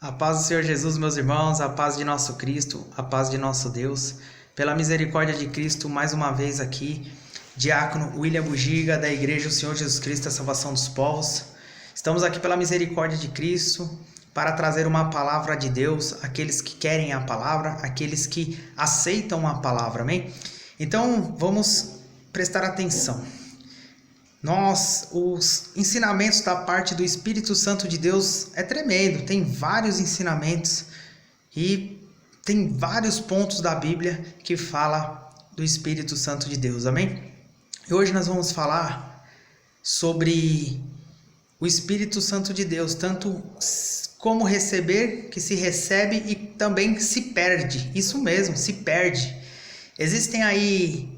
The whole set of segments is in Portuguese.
A paz do Senhor Jesus, meus irmãos, a paz de nosso Cristo, a paz de nosso Deus. Pela misericórdia de Cristo, mais uma vez aqui, diácono William Bugiga, da Igreja do Senhor Jesus Cristo, a salvação dos povos. Estamos aqui pela misericórdia de Cristo para trazer uma palavra de Deus àqueles que querem a palavra, àqueles que aceitam a palavra, amém? Então, vamos prestar atenção. Os ensinamentos da parte do Espírito Santo de Deus é tremendo, tem vários ensinamentos e tem vários pontos da Bíblia que fala do Espírito Santo de Deus, amém? E hoje nós vamos falar sobre o Espírito Santo de Deus, tanto como receber, que se recebe e também se perde, isso mesmo, se perde. Existem aí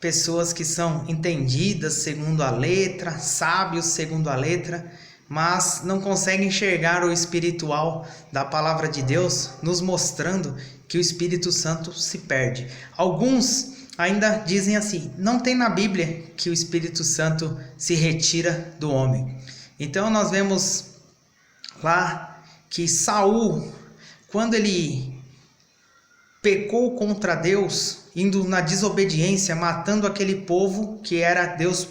pessoas que são entendidas segundo a letra, sábios segundo a letra, mas não conseguem enxergar o espiritual da palavra de Deus, nos mostrando que o Espírito Santo se perde. Alguns ainda dizem assim, não tem na Bíblia que o Espírito Santo se retira do homem. Então nós vemos lá que Saul, quando ele pecou contra Deus, indo na desobediência, matando aquele povo que era Deus,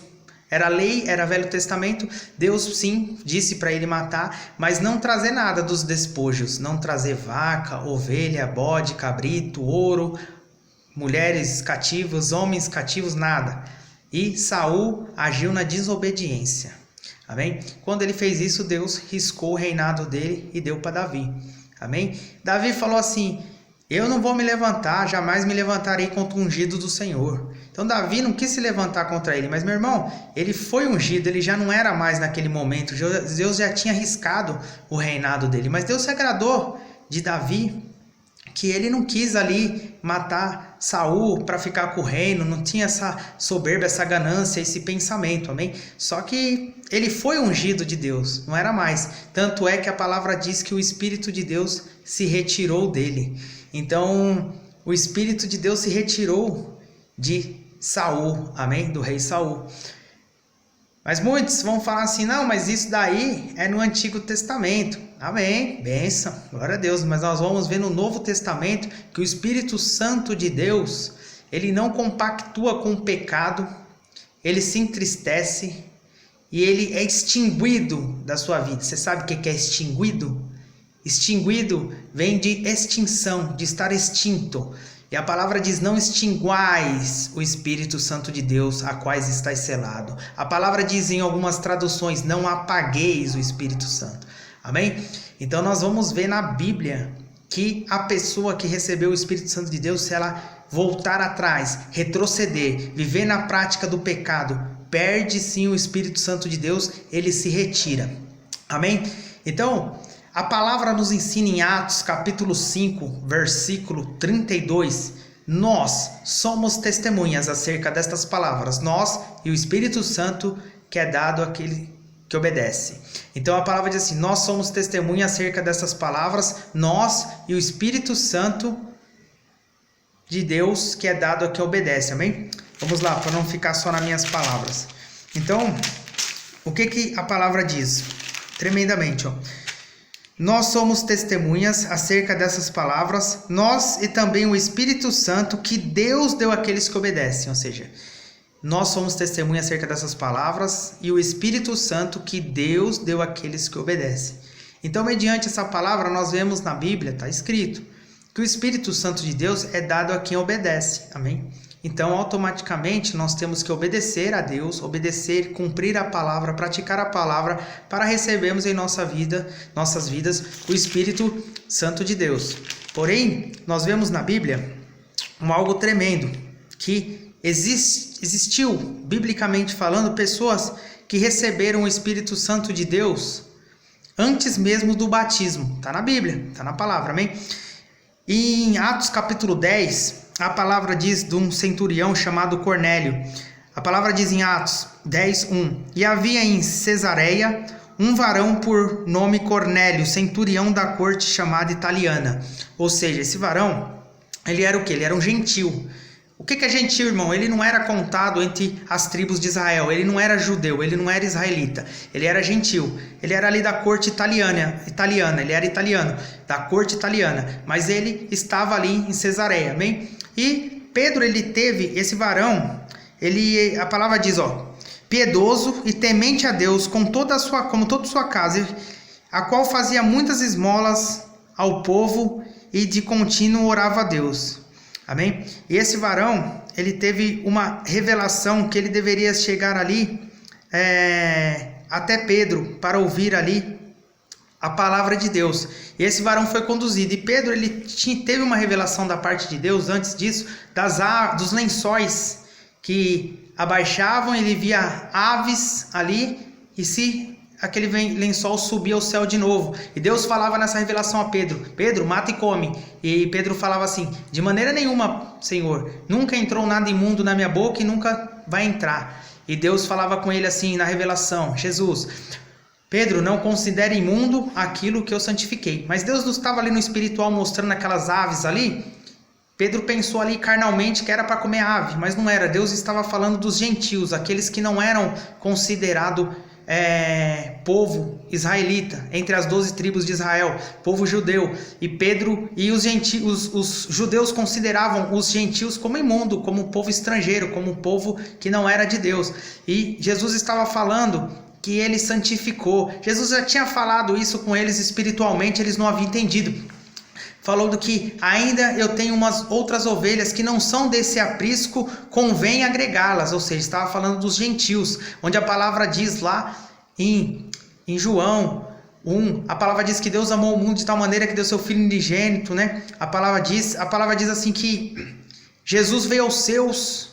era lei, era Velho Testamento. Deus sim disse para ele matar, mas não trazer nada dos despojos, não trazer vaca, ovelha, bode, cabrito, ouro, mulheres cativas, homens cativos, nada. E Saul agiu na desobediência, amém? Quando ele fez isso, Deus riscou o reinado dele e deu para Davi, amém? Davi falou assim, eu não vou me levantar, jamais me levantarei contra o ungido do Senhor. Então Davi não quis se levantar contra ele, mas meu irmão, ele foi ungido, ele já não era mais naquele momento, Deus já tinha arriscado o reinado dele, mas Deus se agradou de Davi, que ele não quis ali matar Saul para ficar com o reino, não tinha essa soberba, essa ganância, esse pensamento, amém? Só que ele foi ungido de Deus, não era mais, tanto é que a palavra diz que o Espírito de Deus se retirou dele. Então, o Espírito de Deus se retirou de Saul, amém? Do rei Saul. Mas muitos vão falar assim, não, mas isso daí é no Antigo Testamento. Amém, bênção, glória a Deus. Mas nós vamos ver no Novo Testamento que o Espírito Santo de Deus, ele não compactua com o pecado, ele se entristece e ele é extinguido da sua vida. Você sabe o que é extinguido? Extinguido vem de extinção, de estar extinto. E a palavra diz, não extinguais o Espírito Santo de Deus, a quais estáis selado. A palavra diz em algumas traduções, não apagueis o Espírito Santo. Amém? Então nós vamos ver na Bíblia que a pessoa que recebeu o Espírito Santo de Deus, se ela voltar atrás, retroceder, viver na prática do pecado, perde sim o Espírito Santo de Deus, ele se retira. Amém? Então, a palavra nos ensina em Atos capítulo 5, versículo 32, nós somos testemunhas acerca destas palavras, nós e o Espírito Santo que é dado àquele que obedece. Então a palavra diz assim, nós somos testemunhas acerca dessas palavras, nós e o Espírito Santo de Deus que é dado a quem obedece, amém? Vamos lá, para não ficar só nas minhas palavras. Então, o que a palavra diz? Tremendamente, ó. Nós somos testemunhas acerca dessas palavras, nós e também o Espírito Santo que Deus deu àqueles que obedecem, ou seja, nós somos testemunhas acerca dessas palavras e o Espírito Santo que Deus deu àqueles que obedecem. Então, mediante essa palavra, nós vemos na Bíblia, está escrito, que o Espírito Santo de Deus é dado a quem obedece, amém? Então, automaticamente, nós temos que obedecer a Deus, obedecer, cumprir a palavra, praticar a palavra, para recebermos em nossas vidas, o Espírito Santo de Deus. Porém, nós vemos na Bíblia algo tremendo, que existiu, biblicamente falando, pessoas que receberam o Espírito Santo de Deus antes mesmo do batismo. Está na Bíblia, está na palavra, amém? E em Atos capítulo 10... a palavra diz de um centurião chamado Cornélio. A palavra diz em Atos 10, 1. E havia em Cesareia um varão por nome Cornélio, centurião da corte chamada italiana. Ou seja, esse varão, ele era o quê? Ele era um gentil. O que é gentil, irmão? Ele não era contado entre as tribos de Israel, ele não era judeu, ele não era israelita, ele era gentil, ele era ali da corte italiana, ele era italiano, da corte italiana, mas ele estava ali em Cesareia, amém? E Pedro, ele teve esse varão, a palavra diz, piedoso e temente a Deus como toda a sua casa, a qual fazia muitas esmolas ao povo e de contínuo orava a Deus. Amém? E esse varão, ele teve uma revelação que ele deveria chegar ali até Pedro para ouvir ali a palavra de Deus. E esse varão foi conduzido. E Pedro, ele teve uma revelação da parte de Deus antes disso, dos lençóis que abaixavam, ele via aves ali, e se aquele lençol subia ao céu de novo. E Deus falava nessa revelação a Pedro: Pedro, mata e come. E Pedro falava assim: de maneira nenhuma, Senhor, nunca entrou nada imundo na minha boca e nunca vai entrar. E Deus falava com ele assim na revelação: Jesus, Pedro, não considere imundo aquilo que eu santifiquei. Mas Deus não estava ali no espiritual mostrando aquelas aves ali. Pedro pensou ali carnalmente que era para comer ave, mas não era. Deus estava falando dos gentios, aqueles que não eram considerados povo israelita, entre as 12 tribos de Israel, povo judeu. E Pedro e os judeus consideravam os gentios como imundo, como povo estrangeiro, como povo que não era de Deus. E Jesus estava falando que ele santificou. Jesus já tinha falado isso com eles espiritualmente, eles não haviam entendido. Falou do que ainda eu tenho umas outras ovelhas que não são desse aprisco, convém agregá-las. Ou seja, estava falando dos gentios, onde a palavra diz lá em João 1, a palavra diz que Deus amou o mundo de tal maneira que deu seu Filho unigênito, né? A palavra diz assim que Jesus veio aos seus.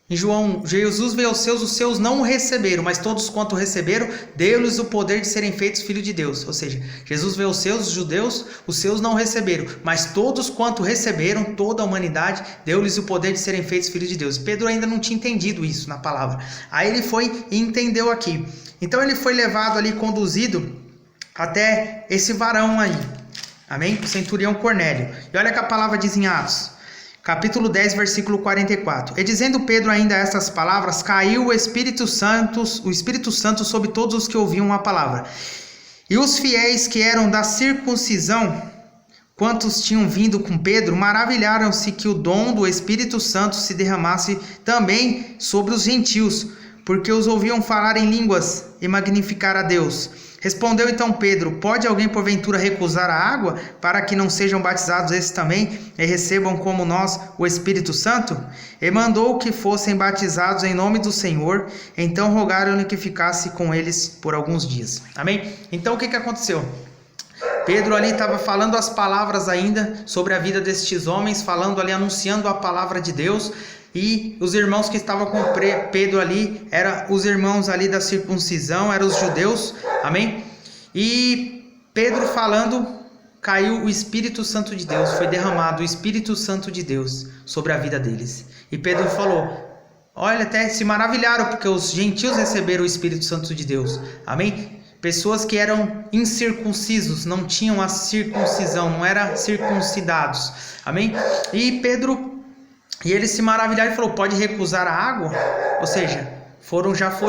Em João, Jesus veio aos seus, os seus não o receberam, mas todos quanto receberam, deu-lhes o poder de serem feitos filhos de Deus. Ou seja, Jesus veio aos seus, os judeus, os seus não receberam, mas todos quanto receberam, toda a humanidade, deu-lhes o poder de serem feitos filhos de Deus. Pedro ainda não tinha entendido isso na palavra. Aí ele foi e entendeu aqui. Então ele foi levado ali, conduzido até esse varão aí. Amém? O centurião Cornélio. E olha que a palavra diz em Atos. Capítulo 10, versículo 44. E dizendo Pedro ainda estas palavras, caiu o Espírito Santo sobre todos os que ouviam a palavra. E os fiéis que eram da circuncisão, quantos tinham vindo com Pedro, maravilharam-se que o dom do Espírito Santo se derramasse também sobre os gentios, porque os ouviam falar em línguas e magnificar a Deus. Respondeu então Pedro: pode alguém porventura recusar a água, para que não sejam batizados esses também, e recebam como nós o Espírito Santo? E mandou que fossem batizados em nome do Senhor. Então rogaram-lhe que ficasse com eles por alguns dias. Amém? Então o que aconteceu? Pedro ali estava falando as palavras ainda sobre a vida destes homens, falando ali, anunciando a palavra de Deus. E os irmãos que estavam com Pedro ali, eram os irmãos ali da circuncisão, eram os judeus, amém? E Pedro falando, caiu o Espírito Santo de Deus, foi derramado o Espírito Santo de Deus sobre a vida deles. E Pedro falou, olha, até se maravilharam, porque os gentios receberam o Espírito Santo de Deus, amém? Pessoas que eram incircuncisos, não tinham a circuncisão, não eram circuncidados, amém? E eles se maravilharam e falou, pode recusar a água? Ou seja,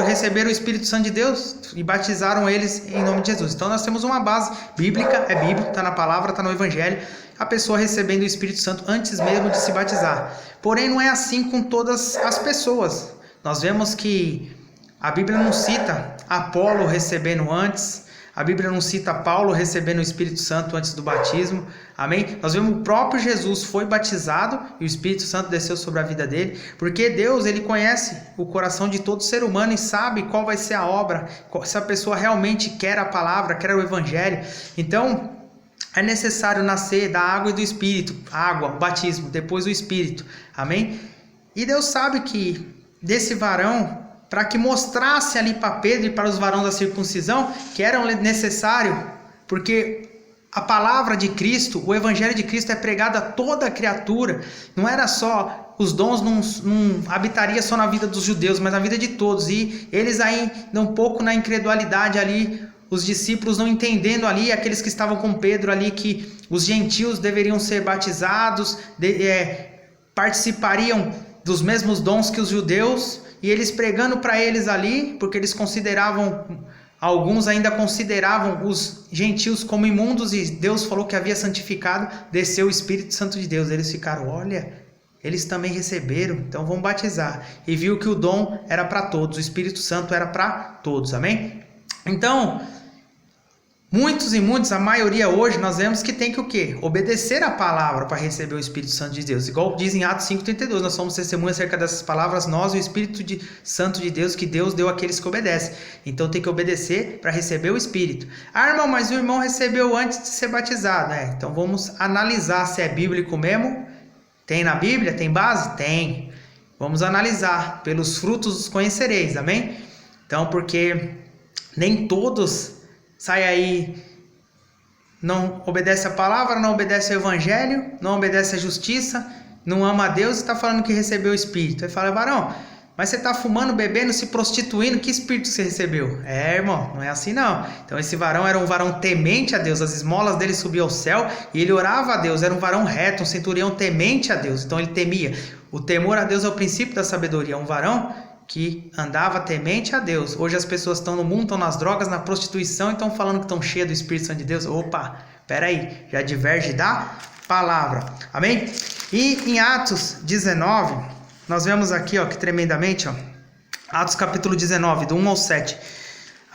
receberam o Espírito Santo de Deus e batizaram eles em nome de Jesus. Então nós temos uma base bíblica, é bíblico, está na palavra, está no Evangelho, a pessoa recebendo o Espírito Santo antes mesmo de se batizar. Porém não é assim com todas as pessoas. Nós vemos que a Bíblia não cita Apolo recebendo antes, a Bíblia não cita Paulo recebendo o Espírito Santo antes do batismo, amém? Nós vemos o próprio Jesus foi batizado e o Espírito Santo desceu sobre a vida dele, porque Deus, ele conhece o coração de todo ser humano e sabe qual vai ser a obra, se a pessoa realmente quer a palavra, quer o Evangelho. Então, é necessário nascer da água e do Espírito, água, o batismo, depois o Espírito, amém? E Deus sabe que desse varão, para que mostrasse ali para Pedro e para os varões da circuncisão que era necessário, porque a palavra de Cristo, o Evangelho de Cristo é pregado a toda a criatura, não era só, os dons não habitaria só na vida dos judeus, mas na vida de todos, e eles ainda um pouco na incredulidade ali, os discípulos não entendendo ali, aqueles que estavam com Pedro ali, que os gentios deveriam ser batizados, participariam dos mesmos dons que os judeus, e eles pregando para eles ali, porque eles alguns ainda consideravam os gentios como imundos, e Deus falou que havia santificado, desceu o Espírito Santo de Deus. Eles ficaram, olha, eles também receberam, então vamos batizar. E viu que o dom era para todos, o Espírito Santo era para todos, amém? Então, muitos, a maioria hoje, nós vemos que tem que o quê? Obedecer a palavra para receber o Espírito Santo de Deus. Igual diz em Atos 5,32, nós somos testemunhas acerca dessas palavras, nós e o Espírito Santo de Deus, que Deus deu àqueles que obedecem. Então tem que obedecer para receber o Espírito. Ah, irmão, mas o irmão recebeu antes de ser batizado. Então vamos analisar se é bíblico mesmo. Tem na Bíblia? Tem base? Tem. Vamos analisar. Pelos frutos os conhecereis, amém? Então, porque nem todos saem aí, não obedece a palavra, não obedece ao evangelho, não obedece a justiça, não ama a Deus e está falando que recebeu o Espírito. Aí fala, varão, mas você está fumando, bebendo, se prostituindo, que Espírito você recebeu? Irmão, não é assim não. Então esse varão era um varão temente a Deus, as esmolas dele subiam ao céu e ele orava a Deus, era um varão reto, um centurião temente a Deus, então ele temia. O temor a Deus é o princípio da sabedoria, um varão que andava temente a Deus. Hoje as pessoas estão no mundo, estão nas drogas, na prostituição e estão falando que estão cheias do Espírito Santo de Deus. Opa, peraí, já diverge da palavra, amém? E em Atos 19, nós vemos aqui, que tremendamente, Atos capítulo 19, do 1 ao 7,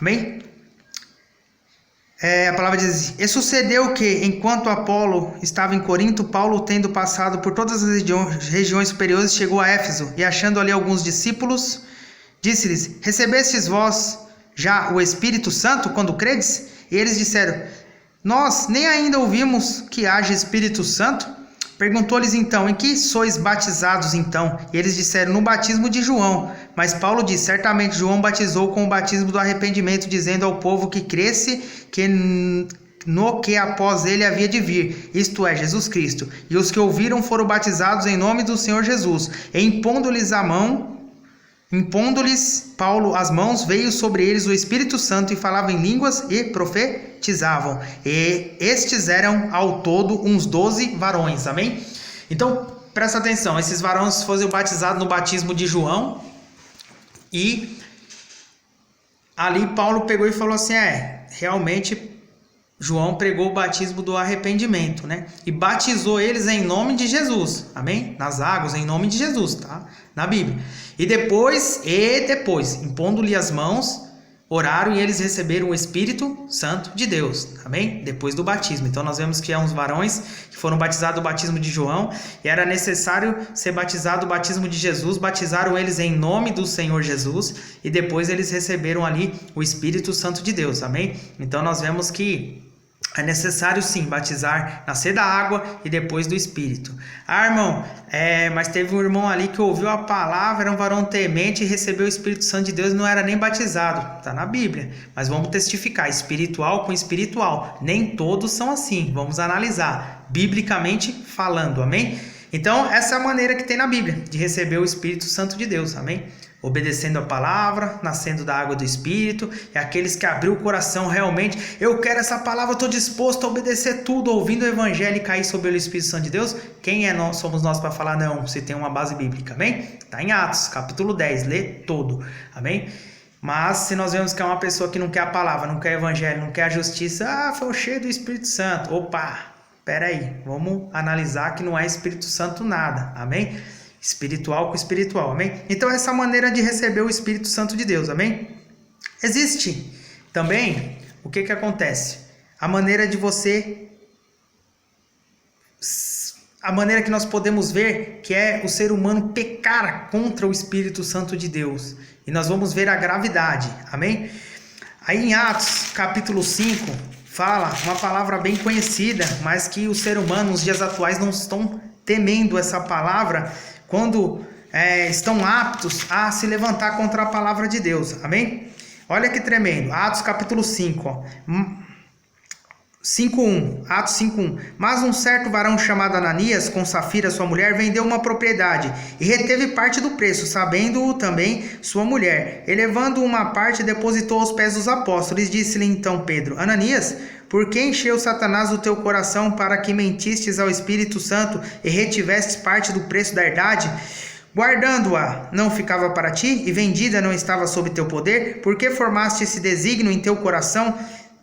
amém? A palavra diz: E sucedeu que, enquanto Apolo estava em Corinto, Paulo, tendo passado por todas as regiões superiores, chegou a Éfeso, e achando ali alguns discípulos, disse-lhes: Recebestes vós já o Espírito Santo quando credes? E eles disseram: Nós nem ainda ouvimos que haja Espírito Santo. Perguntou-lhes então: Em que sois batizados então? E eles disseram: No batismo de João. Mas Paulo disse: Certamente João batizou com o batismo do arrependimento, dizendo ao povo que cresce no que após ele havia de vir, isto é, Jesus Cristo. E os que ouviram foram batizados em nome do Senhor Jesus. E impondo-lhes Paulo as mãos, veio sobre eles o Espírito Santo, e falavam em línguas e profetizavam. E estes eram ao todo uns 12 varões, amém? Então, presta atenção, esses varões foram batizados no batismo de João, e ali Paulo pegou e falou assim, realmente João pregou o batismo do arrependimento, né? E batizou eles em nome de Jesus, amém? Nas águas, em nome de Jesus, tá? Na Bíblia. E depois, impondo-lhe as mãos, oraram e eles receberam o Espírito Santo de Deus, amém? Depois do batismo. Então nós vemos que há uns varões que foram batizados o batismo de João, e era necessário ser batizado o batismo de Jesus, batizaram eles em nome do Senhor Jesus, e depois eles receberam ali o Espírito Santo de Deus, amém? Então nós vemos que é necessário sim batizar, nascer da água e depois do Espírito. Irmão, mas teve um irmão ali que ouviu a palavra, era um varão temente e recebeu o Espírito Santo de Deus e não era nem batizado. Está na Bíblia, mas vamos testificar, espiritual com espiritual. Nem todos são assim, vamos analisar, biblicamente falando, amém? Então, essa é a maneira que tem na Bíblia, de receber o Espírito Santo de Deus, amém? Obedecendo a palavra, nascendo da água do Espírito, e aqueles que abriu o coração realmente, eu quero essa palavra, estou disposto a obedecer tudo, ouvindo o Evangelho e cair sobre o Espírito Santo de Deus. Quem somos nós para falar não, se tem uma base bíblica, amém? Está em Atos, capítulo 10, lê todo, amém? Mas se nós vemos que é uma pessoa que não quer a palavra, não quer o Evangelho, não quer a justiça, foi cheio do Espírito Santo, opa, peraí, vamos analisar que não é Espírito Santo nada, amém? Espiritual com espiritual, amém? Então essa maneira de receber o Espírito Santo de Deus, amém? Existe também, o que acontece? A maneira que nós podemos ver que é o ser humano pecar contra o Espírito Santo de Deus. E nós vamos ver a gravidade, amém? Aí em Atos, capítulo 5, fala uma palavra bem conhecida, mas que o ser humano nos dias atuais não estão temendo essa palavra, quando estão aptos a se levantar contra a palavra de Deus, amém? Olha que tremendo, Atos capítulo 5, 5:1, Atos 5:1. Mas um certo varão chamado Ananias, com Safira sua mulher, vendeu uma propriedade e reteve parte do preço, sabendo-o também sua mulher. E levando uma parte, depositou aos pés dos apóstolos. Disse-lhe então Pedro: Ananias, por que encheu Satanás o teu coração para que mentistes ao Espírito Santo e retivestes parte do preço da herdade? Guardando-a não ficava para ti, e vendida não estava sob teu poder? Por que formaste esse desígnio em teu coração?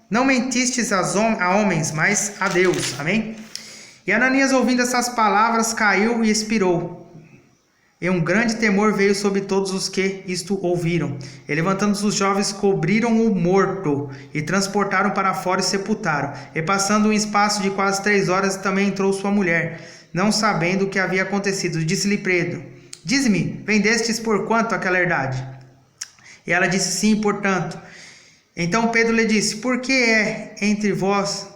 Não mentistes a homens, mas a Deus. Amém? E Ananias, ouvindo essas palavras, caiu e expirou. E um grande temor veio sobre todos os que isto ouviram. E levantando-se os jovens, cobriram o morto, e transportaram para fora e sepultaram. E passando um espaço de quase 3 horas, também entrou sua mulher, não sabendo o que havia acontecido. Disse-lhe Pedro: dize-me, vendestes por quanto aquela herdade? E ela disse: sim, portanto. Então Pedro lhe disse: por que é entre vós?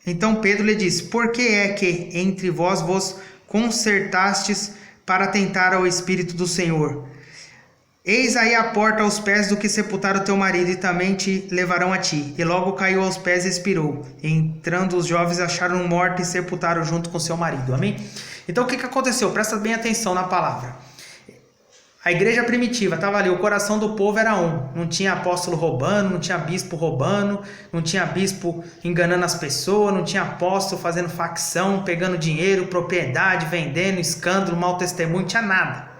Então Pedro lhe disse: por que é que entre vós vos concertastes para tentar ao Espírito do Senhor? Eis aí a porta aos pés do que sepultaram teu marido, e também te levarão a ti. E logo caiu aos pés e expirou. E entrando os jovens, acharam morta e sepultaram junto com seu marido. Amém? Então o que aconteceu? Presta bem atenção na palavra. A igreja primitiva estava ali, o coração do povo era um. Não tinha apóstolo roubando, não tinha bispo roubando, não tinha bispo enganando as pessoas, não tinha apóstolo fazendo facção, pegando dinheiro, propriedade, vendendo, escândalo, mau testemunho, não tinha nada.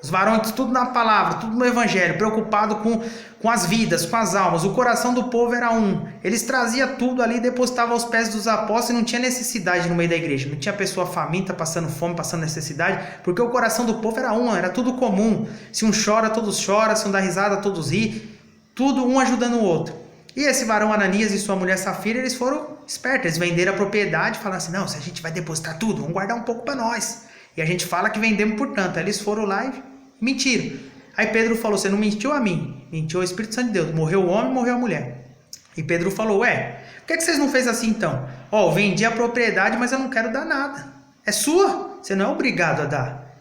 Os varões, tudo na palavra, tudo no evangelho, preocupado com as vidas, com as almas. O coração do povo era um. Eles traziam tudo ali, depositavam aos pés dos apóstolos, e não tinha necessidade no meio da igreja. Não tinha pessoa faminta, passando fome, passando necessidade, porque o coração do povo era um, era tudo comum. Se um chora, todos choram, se um dá risada, todos ri. Tudo um ajudando o outro. E esse varão Ananias e sua mulher Safira, eles foram espertos. Eles venderam a propriedade, falaram assim: não, se a gente vai depositar tudo, vamos guardar um pouco para nós. E a gente fala que vendemos por tanto. Aí eles foram lá e mentiram. Aí Pedro falou: você não mentiu a mim, mentiu ao Espírito Santo de Deus. Morreu o homem, morreu a mulher. E Pedro falou: ué, por que vocês não fez assim então? Ó, vendi a propriedade, mas eu não quero dar nada. É sua, você não é obrigado a dar.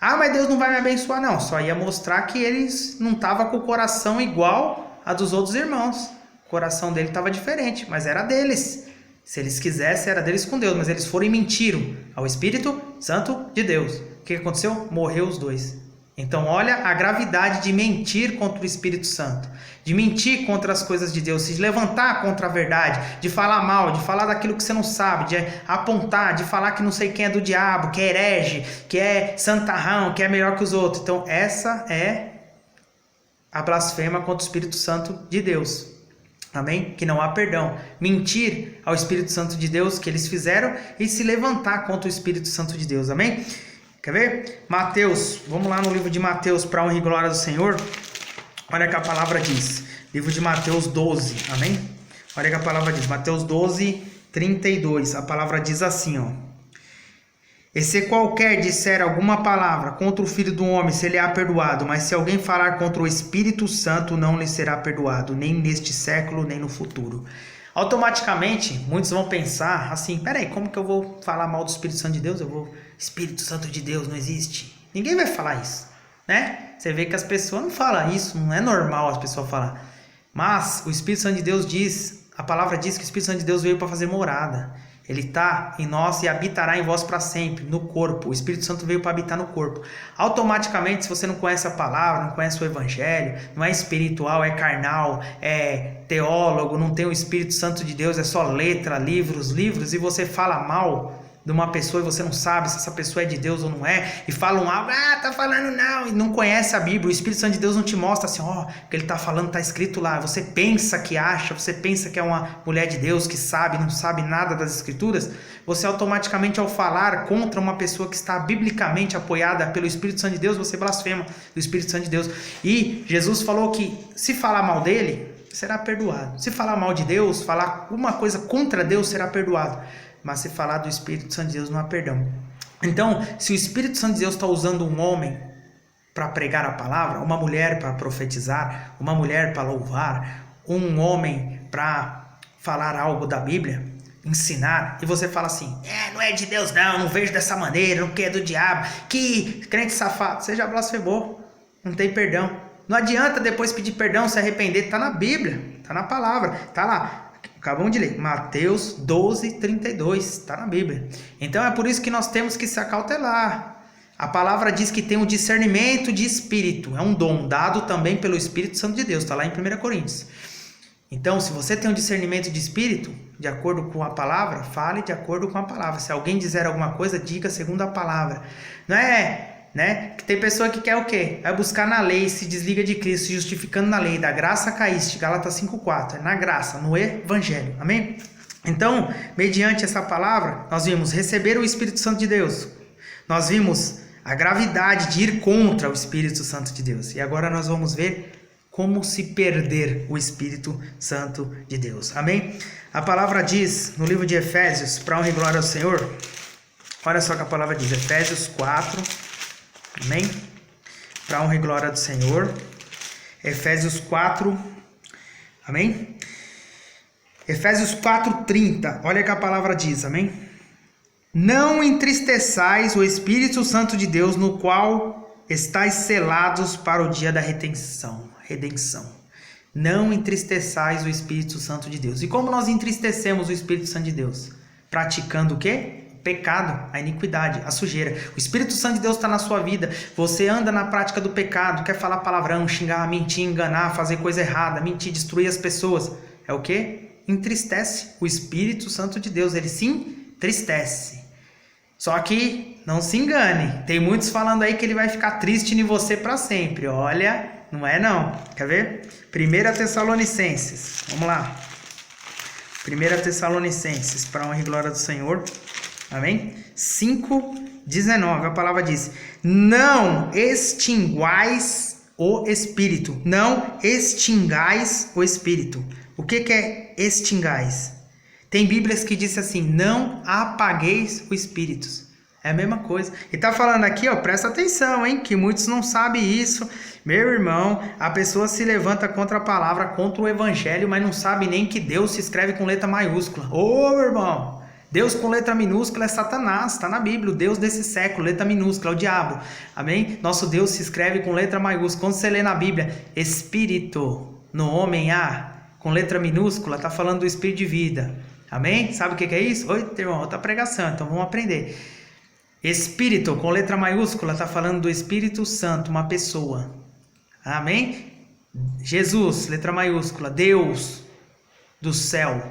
Ah, mas Deus não vai me abençoar. Não, só ia mostrar que eles não estavam com o coração igual a dos outros irmãos. O coração dele estava diferente, mas era deles. Se eles quisessem, era deles com Deus, mas eles foram e mentiram ao Espírito Santo de Deus. O que aconteceu? Morreu os dois. Então olha a gravidade de mentir contra o Espírito Santo, de mentir contra as coisas de Deus, de levantar contra a verdade, de falar mal, de falar daquilo que você não sabe, de apontar, de falar que não sei quem é do diabo, que é herege, que é santarrão, que é melhor que os outros. Então essa é a blasfema contra o Espírito Santo de Deus. Amém? Que não há perdão. Mentir ao Espírito Santo de Deus que eles fizeram e se levantar contra o Espírito Santo de Deus. Amém? Quer ver? Mateus, vamos lá no livro de Mateus, para a honra e glória do Senhor. Olha o que a palavra diz. Livro de Mateus 12, amém? Olha o que a palavra diz. Mateus 12, 32. A palavra diz assim, ó. E se qualquer disser alguma palavra contra o Filho do Homem, se lhe há perdoado. Mas se alguém falar contra o Espírito Santo, não lhe será perdoado, nem neste século, nem no futuro. Automaticamente, muitos vão pensar assim: peraí, como que eu vou falar mal do Espírito Santo de Deus? Espírito Santo de Deus não existe. Ninguém vai falar isso, né? Você vê que as pessoas não falam isso, não é normal as pessoas falar. Mas o Espírito Santo de Deus diz, a palavra diz que o Espírito Santo de Deus veio para fazer morada. Ele está em nós e habitará em vós para sempre, no corpo. O Espírito Santo veio para habitar no corpo. Automaticamente, se você não conhece a palavra, não conhece o Evangelho, não é espiritual, é carnal, é teólogo, não tem o Espírito Santo de Deus, é só letra, livros, e você fala mal de uma pessoa e você não sabe se essa pessoa é de Deus ou não é, e falam algo, tá falando não, e não conhece a Bíblia. O Espírito Santo de Deus não te mostra assim, o que ele tá falando tá escrito lá. Você pensa que acha, você pensa que é uma mulher de Deus que sabe, não sabe nada das Escrituras. Você automaticamente, ao falar contra uma pessoa que está biblicamente apoiada pelo Espírito Santo de Deus, você blasfema do Espírito Santo de Deus. E Jesus falou que se falar mal dele, será perdoado. Se falar mal de Deus, falar alguma coisa contra Deus, será perdoado. Mas se falar do Espírito Santo de Deus, não há perdão. Então, se o Espírito Santo de Deus está usando um homem para pregar a palavra, uma mulher para profetizar, uma mulher para louvar, um homem para falar algo da Bíblia, ensinar, e você fala assim, não é de Deus não vejo dessa maneira, não quer do diabo, que crente safado, você já blasfemou, não tem perdão. Não adianta depois pedir perdão, se arrepender, está na Bíblia, está na palavra, está lá. Acabamos de ler, Mateus 12, 32, está na Bíblia. Então é por isso que nós temos que se acautelar. A palavra diz que tem um discernimento de espírito, é um dom dado também pelo Espírito Santo de Deus, está lá em 1 Coríntios. Então, se você tem um discernimento de espírito, de acordo com a palavra, fale de acordo com a palavra. Se alguém dizer alguma coisa, diga segundo a palavra. Não é né? Que tem pessoa que quer o quê? Vai buscar na lei, se desliga de Cristo, se justificando na lei, da graça caíste, Gálatas 5:4, é na graça, no evangelho, amém? Então, mediante essa palavra, nós vimos receber o Espírito Santo de Deus, nós vimos a gravidade de ir contra o Espírito Santo de Deus, e agora nós vamos ver como se perder o Espírito Santo de Deus, amém? A palavra diz, no livro de Efésios, para honra e glória ao Senhor, olha só que a palavra diz, Efésios 4, amém? Para honra e glória do Senhor, Efésios 4, amém? Efésios 4:30, olha que a palavra diz, amém? Não entristeçais o Espírito Santo de Deus, no qual estáis selados para o dia da redenção. Não entristeçais o Espírito Santo de Deus. E como nós entristecemos o Espírito Santo de Deus? Praticando o quê? O pecado, a iniquidade, a sujeira. O Espírito Santo de Deus está na sua vida. Você anda na prática do pecado, quer falar palavrão, xingar, mentir, enganar, fazer coisa errada, mentir, destruir as pessoas. É o quê? Entristece o Espírito Santo de Deus. Ele se entristece. Só que não se engane. Tem muitos falando aí que ele vai ficar triste em você para sempre. Olha, não é não. Quer ver? 1 Tessalonicenses. Vamos lá. 1 Tessalonicenses, para honra e glória do Senhor. Amém? 5:19. A palavra diz: não extinguais o Espírito. Não extingais o Espírito. O que é extingais? Tem Bíblias que dizem assim: não apagueis o Espírito. É a mesma coisa. E tá falando aqui, ó, presta atenção, hein? Que muitos não sabem isso. Meu irmão, a pessoa se levanta contra a palavra, contra o evangelho, mas não sabe nem que Deus se escreve com letra maiúscula. Ô, meu irmão, Deus com letra minúscula é Satanás, está na Bíblia. O Deus desse século, letra minúscula, é o diabo. Amém? Nosso Deus se escreve com letra maiúscula. Quando você lê na Bíblia, Espírito no homem há, com letra minúscula, está falando do Espírito de vida. Amém? Sabe o que é isso? Oi, irmão, outra pregação, então vamos aprender. Espírito, com letra maiúscula, está falando do Espírito Santo, uma pessoa. Amém? Jesus, letra maiúscula, Deus do céu.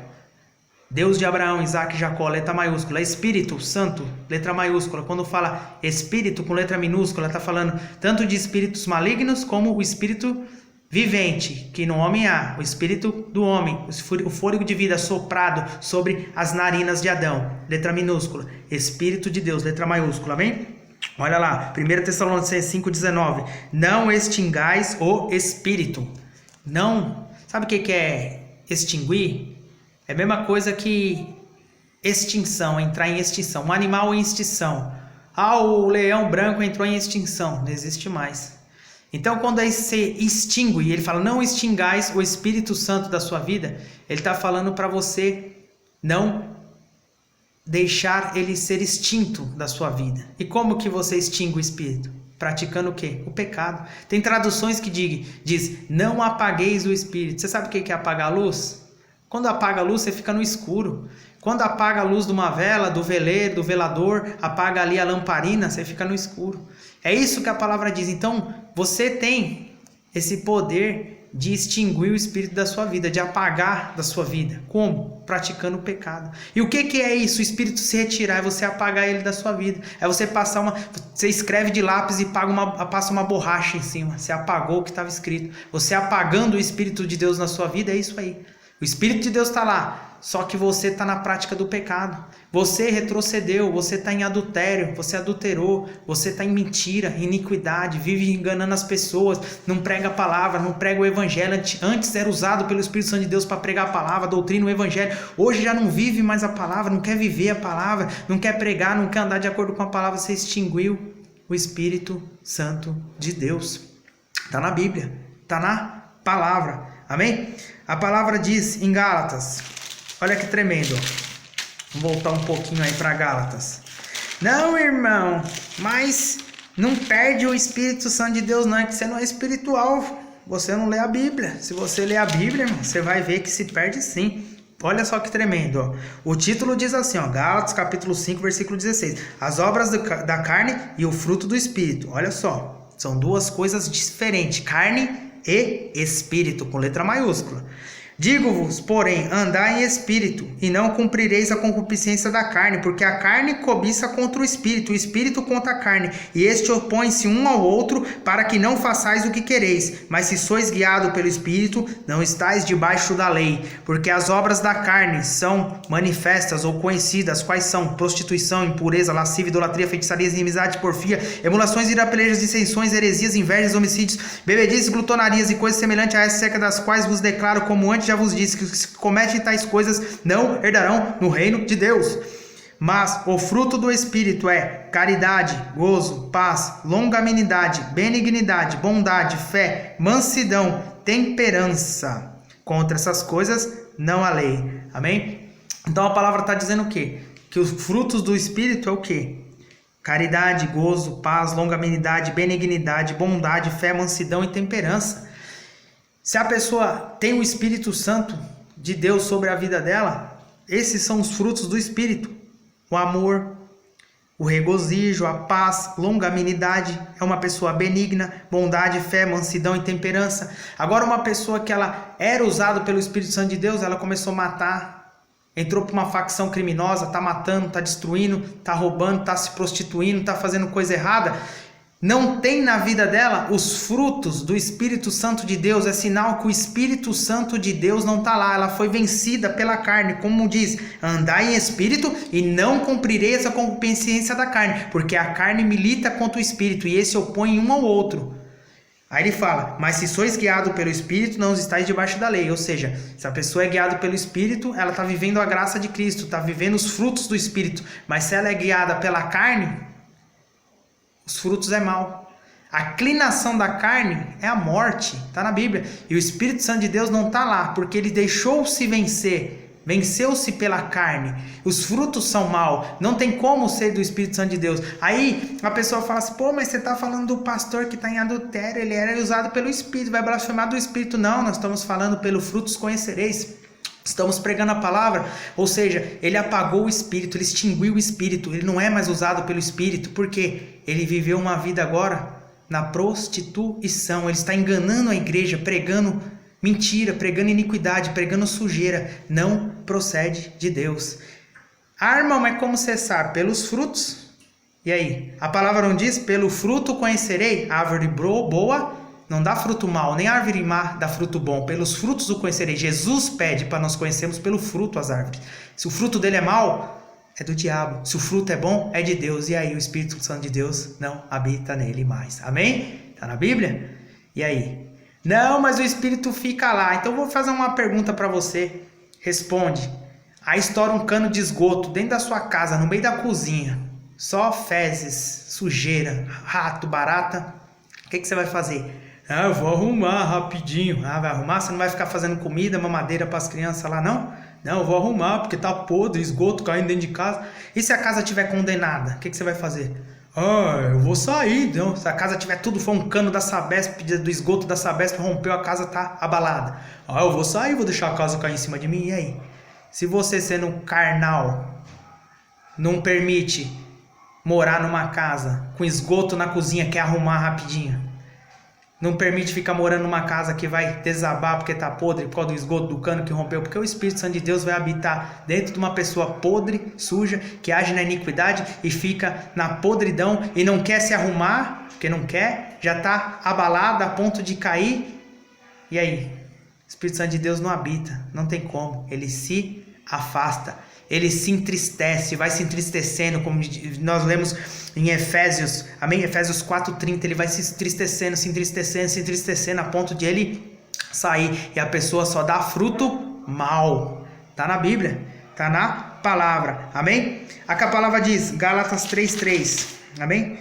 Deus de Abraão, Isaac e Jacó, letra maiúscula. Espírito Santo, letra maiúscula. Quando fala Espírito com letra minúscula, está falando tanto de espíritos malignos como o Espírito vivente, que no homem há, o Espírito do homem, o fôlego de vida soprado sobre as narinas de Adão, letra minúscula. Espírito de Deus, letra maiúscula, amém? Olha lá, 1 Tessalonicenses 5:19. Não extingais o Espírito. Não, sabe o que é extinguir? É a mesma coisa que extinção, entrar em extinção. Um animal em extinção. Ah, o leão branco entrou em extinção, não existe mais. Então, quando aí você extingue, ele fala, não extingais o Espírito Santo da sua vida, ele está falando para você não deixar ele ser extinto da sua vida. E como que você extingue o Espírito? Praticando o quê? O pecado. Tem traduções que diz, não apagueis o Espírito. Você sabe o que é apagar a luz? Quando apaga a luz, você fica no escuro. Quando apaga a luz de uma vela, do veleiro, do velador, apaga ali a lamparina, você fica no escuro. É isso que a palavra diz. Então, você tem esse poder de extinguir o Espírito da sua vida, de apagar da sua vida. Como? Praticando o pecado. E o que é isso? O Espírito se retirar, é você apagar ele da sua vida. É você passar você escreve de lápis e passa uma borracha em cima. Você apagou o que estava escrito. Você apagando o Espírito de Deus na sua vida, é isso aí. O Espírito de Deus está lá, só que você está na prática do pecado. Você retrocedeu, você está em adultério, você adulterou, você está em mentira, iniquidade, vive enganando as pessoas, não prega a palavra, não prega o evangelho. Antes era usado pelo Espírito Santo de Deus para pregar a palavra, a doutrina, o evangelho. Hoje já não vive mais a palavra, não quer viver a palavra, não quer pregar, não quer andar de acordo com a palavra. Você extinguiu o Espírito Santo de Deus. Está na Bíblia, está na palavra. Amém? A palavra diz em Gálatas, olha que tremendo, vamos voltar um pouquinho aí para Gálatas. Não, irmão, mas não perde o Espírito Santo de Deus, não, é que você não é espiritual, você não lê a Bíblia. Se você ler a Bíblia, irmão, você vai ver que se perde sim. Olha só que tremendo, ó. O título diz assim, ó, Gálatas capítulo 5, versículo 16. As obras da carne e o fruto do Espírito. Olha só, são duas coisas diferentes, carne e Espírito, com letra maiúscula. Digo-vos, porém, andai em espírito, e não cumprireis a concupiscência da carne, porque a carne cobiça contra o espírito contra a carne, e este opõe-se um ao outro, para que não façais o que quereis. Mas se sois guiado pelo espírito, não estáis debaixo da lei. Porque as obras da carne são manifestas ou conhecidas, quais são? Prostituição, impureza, lascívia, idolatria, feitiçaria, inimizade, porfia, emulações, ira, pelejas, dissensões, heresias, invejas, homicídios, bebedices, glutonarias e coisas semelhantes a essa, acerca das quais vos declaro, como antes já vos disse, que os que cometem tais coisas não herdarão no reino de Deus. Mas o fruto do Espírito é caridade, gozo, paz, longanimidade, benignidade, bondade, fé, mansidão, temperança. Contra essas coisas não há lei. Amém? Então a palavra está dizendo o quê? Que os frutos do Espírito é o quê? Caridade, gozo, paz, longanimidade, benignidade, bondade, fé, mansidão e temperança. Se a pessoa tem o Espírito Santo de Deus sobre a vida dela, esses são os frutos do Espírito. O amor, o regozijo, a paz, longanimidade, é uma pessoa benigna, bondade, fé, mansidão e temperança. Agora uma pessoa que ela era usada pelo Espírito Santo de Deus, ela começou a matar, entrou para uma facção criminosa, está matando, está destruindo, está roubando, está se prostituindo, está fazendo coisa errada. Não tem na vida dela os frutos do Espírito Santo de Deus, é sinal que o Espírito Santo de Deus não está lá, ela foi vencida pela carne, como diz, andai em espírito e não cumprireis a concupiscência da carne, porque a carne milita contra o Espírito e esse opõe um ao outro. Aí ele fala, mas se sois guiado pelo Espírito, não estáis debaixo da lei. Ou seja, se a pessoa é guiada pelo Espírito, ela está vivendo a graça de Cristo, está vivendo os frutos do Espírito. Mas se ela é guiada pela carne, os frutos é mal. A inclinação da carne é a morte, está na Bíblia. E o Espírito Santo de Deus não está lá, porque ele deixou-se vencer. Venceu-se pela carne, os frutos são mal, não tem como ser do Espírito Santo de Deus. Aí a pessoa fala assim, pô, mas você está falando do pastor que está em adultério, ele era usado pelo Espírito, vai blasfemar do Espírito. Não, nós estamos falando pelo frutos conhecereis. Estamos pregando a palavra, ou seja, ele apagou o Espírito, ele extinguiu o Espírito, ele não é mais usado pelo Espírito, porque ele viveu uma vida agora na prostituição, ele está enganando a igreja, pregando mentira, pregando iniquidade, pregando sujeira, não procede de Deus. Ah, irmão, mas como você sabe? Pelos frutos. E aí? A palavra não diz, pelo fruto conhecerei? Árvore boa não dá fruto mal, nem árvore má dá fruto bom. Pelos frutos o conhecerei. Jesus pede para nós conhecermos pelo fruto as árvores. Se o fruto dele é mau, é do diabo. Se o fruto é bom, é de Deus. E aí o Espírito Santo de Deus não habita nele mais. Amém? Está na Bíblia? E aí? Não, mas o Espírito fica lá. Então eu vou fazer uma pergunta para você. Responde. Aí estoura um cano de esgoto dentro da sua casa, no meio da cozinha. Só fezes, sujeira, rato, barata. O que você vai fazer? Ah, eu vou arrumar rapidinho. Ah, vai arrumar? Você não vai ficar fazendo comida, mamadeira para as crianças lá, não? Não, eu vou arrumar porque tá podre, esgoto caindo dentro de casa. E se a casa estiver condenada? O que você vai fazer? Ah, eu vou sair, não. Se a casa tiver tudo, foi um cano da Sabesp, do esgoto da Sabesp, rompeu, a casa tá abalada. Ah, eu vou sair, vou deixar a casa cair em cima de mim, e aí? Se você sendo carnal, não permite morar numa casa com esgoto na cozinha, quer arrumar rapidinho, não permite ficar morando numa casa que vai desabar porque tá podre por causa do esgoto do cano que rompeu, porque o Espírito Santo de Deus vai habitar dentro de uma pessoa podre, suja, que age na iniquidade e fica na podridão e não quer se arrumar, porque não quer, já tá abalada a ponto de cair. E aí? O Espírito Santo de Deus não habita, não tem como, ele se afasta. Ele se entristece, vai se entristecendo, como nós lemos em Efésios, amém? Efésios 4:30, ele vai se entristecendo, a ponto de ele sair. E a pessoa só dá fruto mal. Está na Bíblia, está na palavra, amém? Aqui a palavra diz, Gálatas 3:3, amém?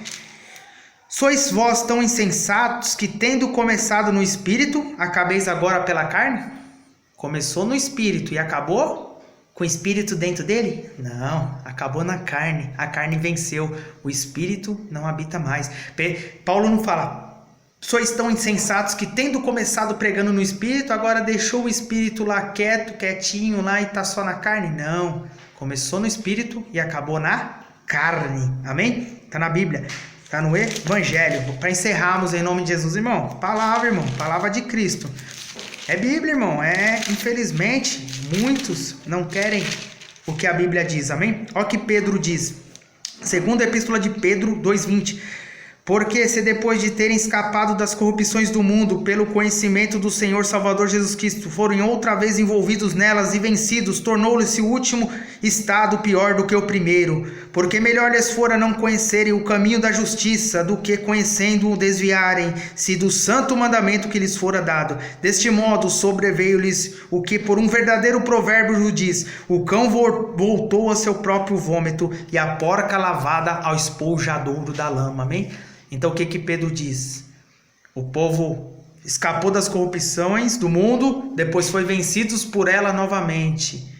Sois vós tão insensatos que, tendo começado no Espírito, acabeis agora pela carne? Começou no Espírito e acabou com o Espírito dentro dele? Não, acabou na carne. A carne venceu. O Espírito não habita mais. Paulo não fala, sois tão insensatos que, tendo começado pregando no Espírito, agora deixou o Espírito lá quietinho lá e está só na carne? Não, começou no Espírito e acabou na carne. Amém? Está na Bíblia, está no Evangelho. Para encerrarmos em nome de Jesus, irmão, palavra de Cristo. É Bíblia, irmão. Infelizmente, muitos não querem o que a Bíblia diz, amém? Olha o que Pedro diz. Segunda Epístola de Pedro 2:20. Porque se depois de terem escapado das corrupções do mundo, pelo conhecimento do Senhor Salvador Jesus Cristo, forem outra vez envolvidos nelas e vencidos, tornou-lhe-se o último estado pior do que o primeiro. Porque melhor lhes fora não conhecerem o caminho da justiça, do que conhecendo-o desviarem-se do santo mandamento que lhes fora dado. Deste modo sobreveio-lhes o que por um verdadeiro provérbio diz: o cão voltou a seu próprio vômito, e a porca lavada ao esponjadouro da lama. Amém? Então o que Pedro diz? O povo escapou das corrupções do mundo, depois foi vencidos por ela novamente.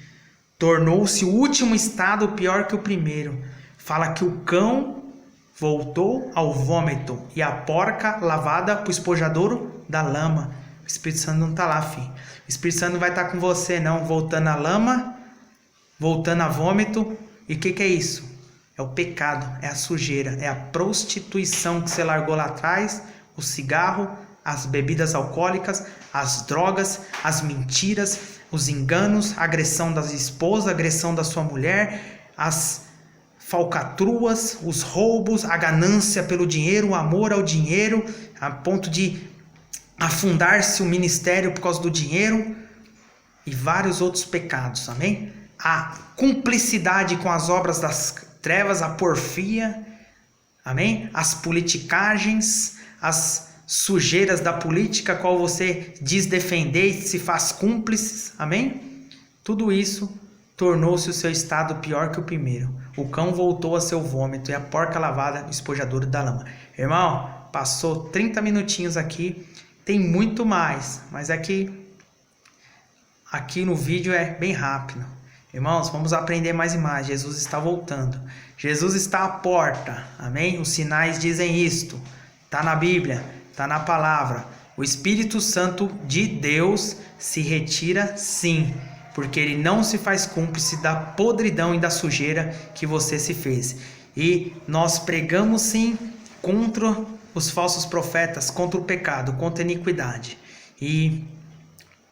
Tornou-se o último estado pior que o primeiro. Fala que o cão voltou ao vômito e a porca lavada para o esponjadouro da lama. O Espírito Santo não está lá, filho. O Espírito Santo não vai estar com você não, voltando à lama, voltando a vômito. E o que é isso? É o pecado, é a sujeira, é a prostituição que você largou lá atrás, o cigarro, as bebidas alcoólicas, as drogas, as mentiras, os enganos, a agressão das esposas, a agressão da sua mulher, as falcatruas, os roubos, a ganância pelo dinheiro, o amor ao dinheiro, a ponto de afundar-se o ministério por causa do dinheiro e vários outros pecados, amém? A cumplicidade com as obras das trevas, a porfia, amém? As politicagens, as sujeiras da política, qual você diz defender e se faz cúmplices, amém? Tudo isso tornou-se o seu estado pior que o primeiro. O cão voltou a seu vômito e a porca lavada no esponjadouro da lama. Irmão, passou 30 minutinhos aqui, tem muito mais, mas aqui no vídeo é bem rápido. Irmãos, vamos aprender mais e mais. Jesus está voltando. Jesus está à porta. Amém? Os sinais dizem isto. Está na Bíblia, está na palavra. O Espírito Santo de Deus se retira sim, porque ele não se faz cúmplice da podridão e da sujeira que você se fez. E nós pregamos sim contra os falsos profetas, contra o pecado, contra a iniquidade. E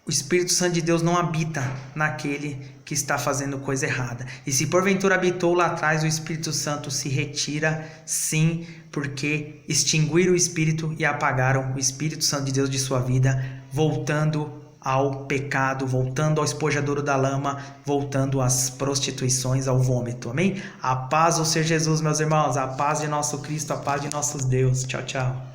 o Espírito Santo de Deus não habita naquele que está fazendo coisa errada. E se porventura habitou lá atrás, o Espírito Santo se retira sim, porque extinguiram o Espírito e apagaram o Espírito Santo de Deus de sua vida, voltando ao pecado, voltando ao esponjadouro da lama, voltando às prostituições, ao vômito. Amém? A paz ao ser Jesus, meus irmãos, a paz de nosso Cristo, a paz de nosso Deus. Tchau, tchau.